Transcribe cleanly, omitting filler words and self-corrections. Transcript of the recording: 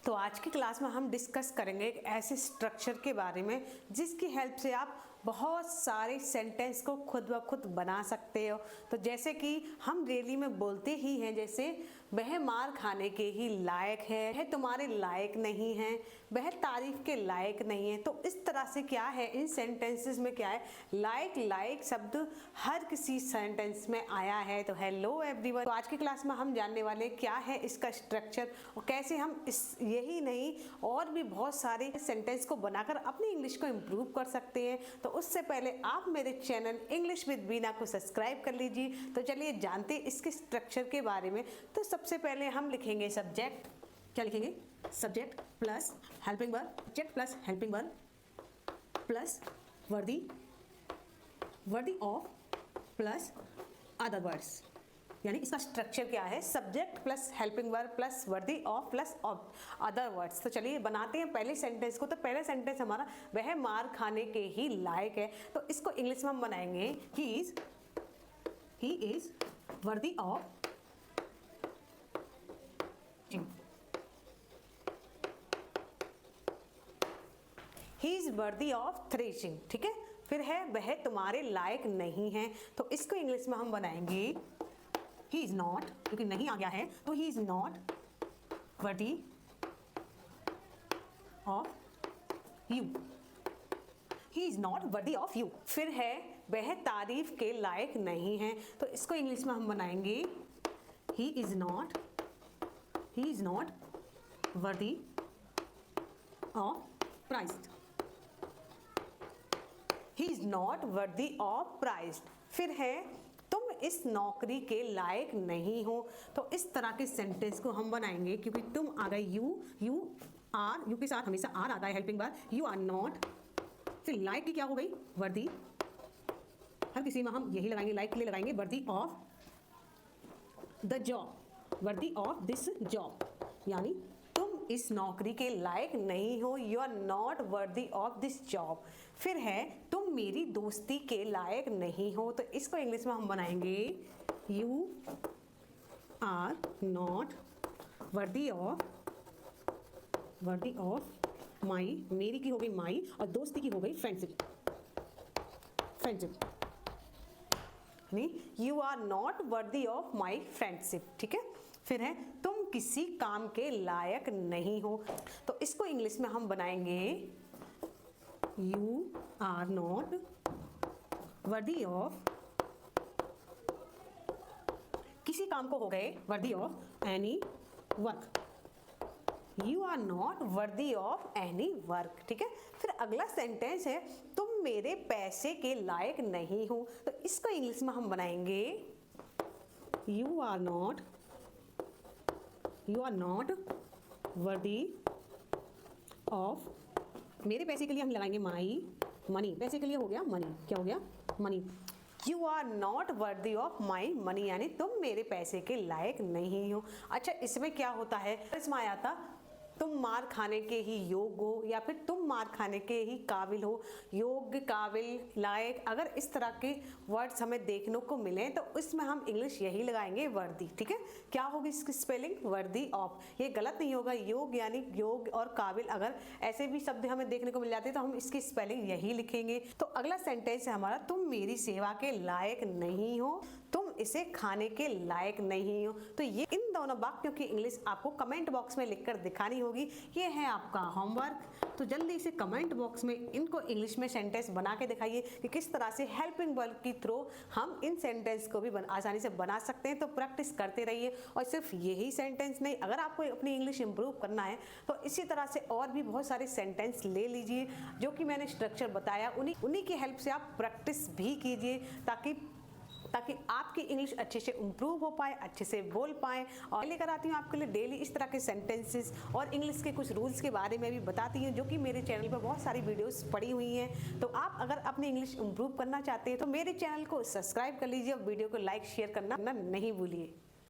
तो आज की क्लास में हम डिस्कस करेंगे एक ऐसे स्ट्रक्चर के बारे में जिसकी हेल्प से आप बहुत सारे सेंटेंस को खुद ब खुद बना सकते हो। तो जैसे कि हम डेली में बोलते ही हैं, जैसे वह मार खाने के ही लायक है, वह तुम्हारे लायक नहीं है, वह तारीफ के लायक नहीं है। तो इस तरह से क्या है, इन सेंटेंसेस में क्या है, लायक शब्द हर किसी सेंटेंस में आया है। तो हेलो एवरीवन, तो आज की क्लास में हम जानने वाले क्या है इसका स्ट्रक्चर और कैसे हम इस यही नहीं और भी बहुत सारे सेंटेंस को बनाकर अपनी इंग्लिश को इम्प्रूव कर सकते हैं। तो उससे पहले आप मेरे चैनल इंग्लिश विद बीना को सब्सक्राइब कर लीजिए। तो चलिए जानते इसके स्ट्रक्चर के बारे में। तो सबसे पहले हम लिखेंगे सब्जेक्ट, क्या लिखेंगे, subject plus helping verb, subject plus helping verb plus worthy of plus other words. यानी इसका स्ट्रक्चर क्या है, subject plus helping verb plus worthy of plus other words. तो चलिए बनाते हैं पहले सेंटेंस को। तो पहले सेंटेंस हमारा वह मार खाने के ही लायक है। तो इसको इंग्लिश में हम बनाएंगे he is worthy of he is worthy of threshing. ठीक है, फिर है वह तुम्हारे लायक नहीं है। तो इसको इंग्लिश में हम बनाएंगे ही इज नॉट, क्योंकि नहीं आ गया है तो ही is not worthy of you, he is not worthy of you. फिर है वह तारीफ के लायक नहीं है। तो इसको इंग्लिश में हम बनाएंगे he is not worthy of praise, he is not worthy of praise. फिर है तुम इस नौकरी के लायक नहीं हो। तो इस तरह के सेंटेंस को हम बनाएंगे, क्योंकि तुम आ गए यू आर, यू के साथ हमेशा आर आता है helping verb, you are not. फिर लायक की क्या हो गई, वर्दी, हर किसी में हम यही लगाएंगे, लायक के लिए लगाएंगे worthy of the job, worthy of this job, यानी तुम इस नौकरी के लायक नहीं हो, you are not worthy of this job. फिर है तुम मेरी दोस्ती के लायक नहीं हो। तो इसको इंग्लिश में हम बनाएंगे you are not worthy of my, मेरी की हो गई माई और दोस्ती की हो गई friendship, you are not worthy of my friendship. ठीक है, फिर है तुम किसी काम के लायक नहीं हो। तो इसको इंग्लिश में हम बनाएंगे you are not worthy of, किसी काम को हो गए worthy of any work, you are not worthy of any work. ठीक है, फिर अगला सेंटेंस है तुम मेरे पैसे के लायक नहीं हो। तो इसको इंग्लिश में हम बनाएंगे you are not worthy of, मेरे पैसे के लिए हम लगाएंगे माई मनी, पैसे के लिए हो गया मनी, क्या हो गया money, you are not worthy of my money, यानी तुम मेरे पैसे के लायक नहीं हो। अच्छा, इसमें क्या होता है, इसमें आया था तुम मार खाने के ही योग्य हो, या फिर तुम मार खाने के ही काबिल हो, योग्य, काबिल, लायक। अगर इस तरह के वर्ड्स हमें देखने को मिले तो इसमें हम इंग्लिश यही लगाएंगे वर्दी। ठीक है, क्या होगी इसकी स्पेलिंग, वर्दी ऑफ, ये गलत नहीं होगा, योग्य यानी योग्य और काबिल। अगर ऐसे भी शब्द हमें देखने को मिल जाते हैं तो हम इसकी स्पेलिंग यही लिखेंगे। तो अगला सेंटेंस है हमारा तुम मेरी सेवा के लायक नहीं हो, तुम इसे खाने के लायक नहीं हो। तो ये इन दोनों वाक्यों की इंग्लिश आपको कमेंट बॉक्स में लिखकर दिखानी होगी। ये है आपका होमवर्क। तो जल्दी से कमेंट बॉक्स में इनको इंग्लिश में सेंटेंस बना के दिखाइए कि किस तरह से हेल्पिंग वर्ब की थ्रू हम इन सेंटेंस को भी आसानी से बना सकते हैं। तो प्रैक्टिस करते रहिए। और सिर्फ यही सेंटेंस नहीं, अगर आपको अपनी इंग्लिश इंप्रूव करना है तो इसी तरह से और भी बहुत सारे सेंटेंस ले लीजिए जो कि मैंने स्ट्रक्चर बताया, उन्हीं की हेल्प से आप प्रैक्टिस भी कीजिए ताकि आपकी इंग्लिश अच्छे से इम्प्रूव हो पाए, अच्छे से बोल पाए। और लेकर आती हूँ आपके लिए डेली इस तरह के सेंटेंसेस और इंग्लिश के कुछ रूल्स के बारे में भी बताती हूँ, जो कि मेरे चैनल पर बहुत सारी वीडियोस पड़ी हुई हैं। तो आप अगर अपनी इंग्लिश इम्प्रूव करना चाहते हैं तो मेरे चैनल को सब्सक्राइब कर लीजिए और वीडियो को लाइक शेयर करना नहीं भूलिए।